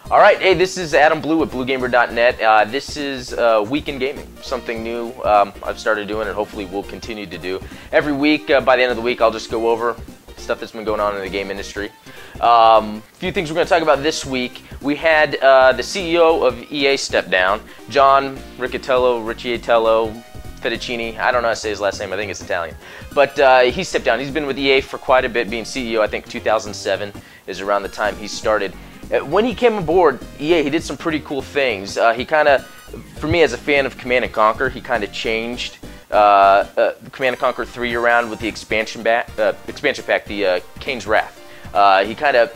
Alright, hey, this is Adam Blue at BlueGamer.net. This is Week in Gaming, something new I've started doing and hopefully will continue to do. Every week, by the end of the week, I'll just go over stuff that's been going on in the game industry. A few things we're going to talk about this week. We had the CEO of EA step down, John Riccitiello, Fettuccini. I don't know how to say his last name. I think it's Italian. But he stepped down. He's been with EA for quite a bit, being CEO. I think 2007 is around the time he started. When he came aboard EA, he did some pretty cool things. He kind of, for me as a fan of Command & Conquer, he kind of changed Command & Conquer 3 around with the expansion pack, the Kane's Wrath. He kind of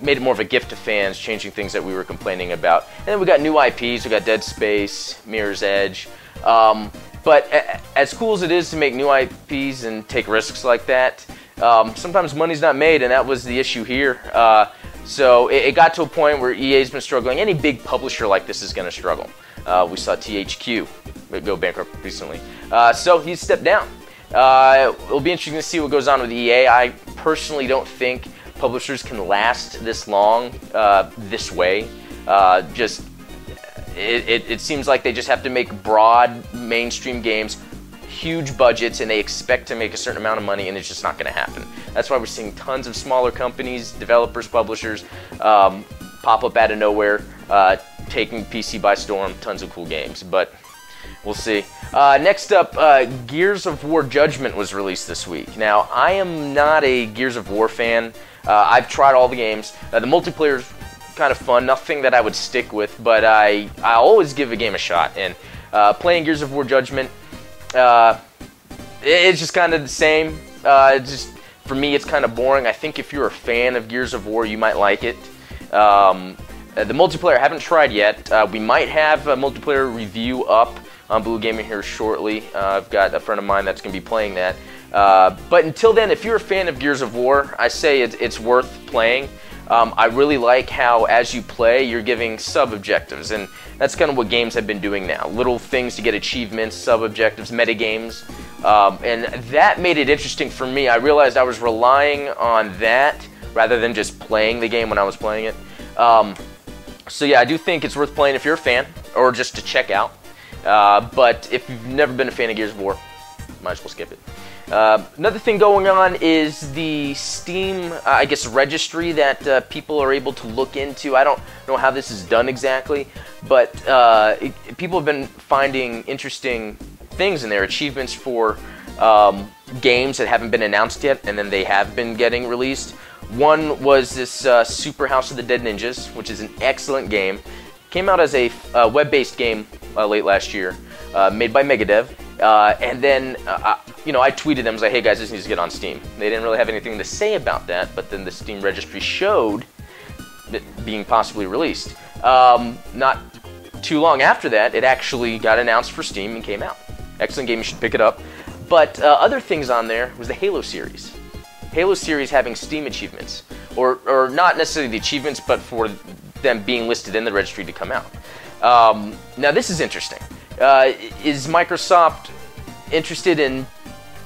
made it more of a gift to fans, changing things that we were complaining about. And then we got new IPs. We got Dead Space, Mirror's Edge. But as cool as it is to make new IPs and take risks like that, sometimes money's not made, and that was the issue here. So it got to a point where EA's been struggling. Any big publisher like this is going to struggle. We saw THQ go bankrupt recently. So he stepped down. It'll be interesting to see what goes on with EA. I personally don't think publishers can last this long this way. It seems like they just have to make broad mainstream games, huge budgets, and they expect to make a certain amount of money, and it's just not going to happen. That's why we're seeing tons of smaller companies, developers, publishers pop up out of nowhere, taking PC by storm. Tons of cool games, but we'll see. Next up, Gears of War Judgment was released this week. Now, I am not a Gears of War fan. I've tried all the games. The multiplayer's kind of fun, nothing that I would stick with, but I always give a game a shot. And playing Gears of War Judgment, it's just kind of the same. For me, it's kind of boring. I think if you're a fan of Gears of War, you might like it. The multiplayer I haven't tried yet. We might have a multiplayer review up on Blue Gaming here shortly. I've got a friend of mine that's going to be playing that. But until then, if you're a fan of Gears of War, I say it's worth playing. I really like how, as you play, you're giving sub-objectives, and that's kind of what games have been doing now. Little things to get achievements, sub-objectives, metagames, and that made it interesting for me. I realized I was relying on that rather than just playing the game when I was playing it. So yeah, I do think it's worth playing if you're a fan, or just to check out. But if you've never been a fan of Gears of War, might as well skip it. Another thing going on is the Steam, I guess, registry that people are able to look into. I don't know how this is done exactly, but people have been finding interesting things in there, achievements for games that haven't been announced yet, and then they have been getting released. One was this Super House of the Dead Ninjas, which is an excellent game. Came out as a web-based game late last year, made by Megadev. And then, I tweeted them, I was like, hey guys, this needs to get on Steam. They didn't really have anything to say about that, but then the Steam registry showed it being possibly released. Not too long after that, it actually got announced for Steam and came out. Excellent game, you should pick it up. But other things on there was the Halo series. Halo series having Steam achievements, or not necessarily the achievements, but for them being listed in the registry to come out. Now this is interesting. Is Microsoft interested in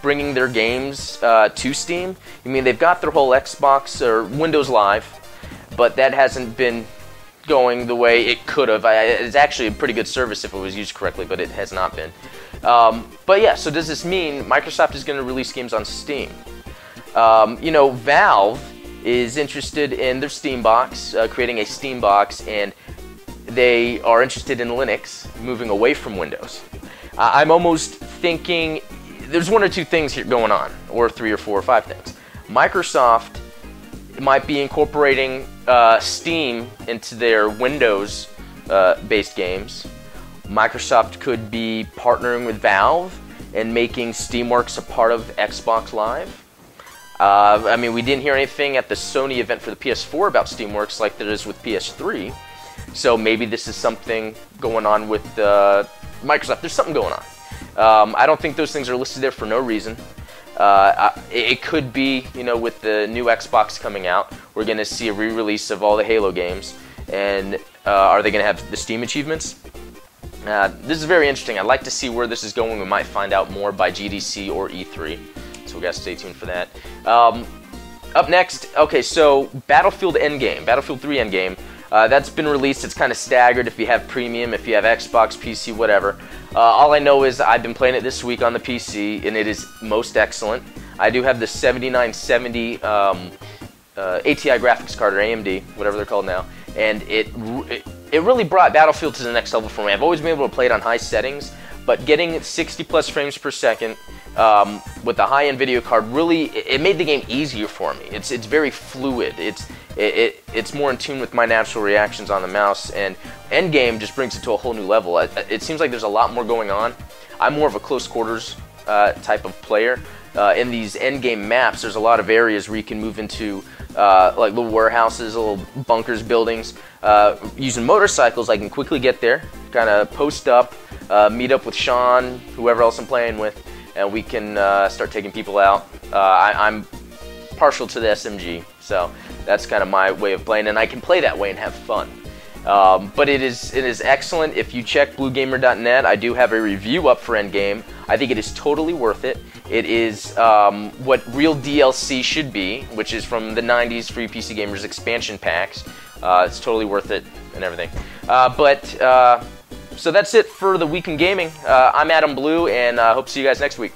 bringing their games to Steam? I mean, they've got their whole Xbox or Windows Live, but that hasn't been going the way it could have. It's actually a pretty good service if it was used correctly, but it has not been. But yeah, so does this mean Microsoft is going to release games on Steam? Valve is interested in their Steam box, creating a Steam box, and they are interested in Linux, moving away from Windows. I'm almost thinking there's one or two things here going on, or three or four or five things. Microsoft might be incorporating Steam into their Windows-based games. Microsoft could be partnering with Valve and making Steamworks a part of Xbox Live. I mean, we didn't hear anything at the Sony event for the PS4 about Steamworks like there is with PS3. So maybe this is something going on with Microsoft. There's something going on. I don't think those things are listed there for no reason. It could be, with the new Xbox coming out, we're going to see a re-release of all the Halo games. And are they going to have the Steam achievements? This is very interesting. I'd like to see where this is going. We might find out more by GDC or E3, so we got to stay tuned for that. Up next, okay, so Battlefield Endgame, Battlefield 3 Endgame, that's been released. It's kind of staggered if you have Premium, if you have Xbox, PC, whatever. All I know is I've been playing it this week on the PC, and it is most excellent. I do have the 7970 ATI graphics card, or AMD, whatever they're called now, and it really brought Battlefield to the next level for me. I've always been able to play it on high settings, but getting 60 plus frames per second with a high-end video card really it made the game easier for me. It's very fluid. It's more in tune with my natural reactions on the mouse, and Endgame just brings it to a whole new level. It seems like there's a lot more going on. I'm more of a close quarters type of player. In these Endgame maps, there's a lot of areas where you can move into like little warehouses, little bunkers, buildings. Using motorcycles, I can quickly get there, kind of post up, meet up with Sean, whoever else I'm playing with, and we can start taking people out. I'm partial to the SMG, so that's kind of my way of playing, and I can play that way and have fun. But it is excellent. If you check bluegamer.net, I do have a review up for Endgame. I think it is totally worth it. It is what real DLC should be, which is from the 90s Free PC Gamers expansion packs. It's totally worth it and everything. So that's it for the week in gaming. I'm Adam Blue, and hope to see you guys next week.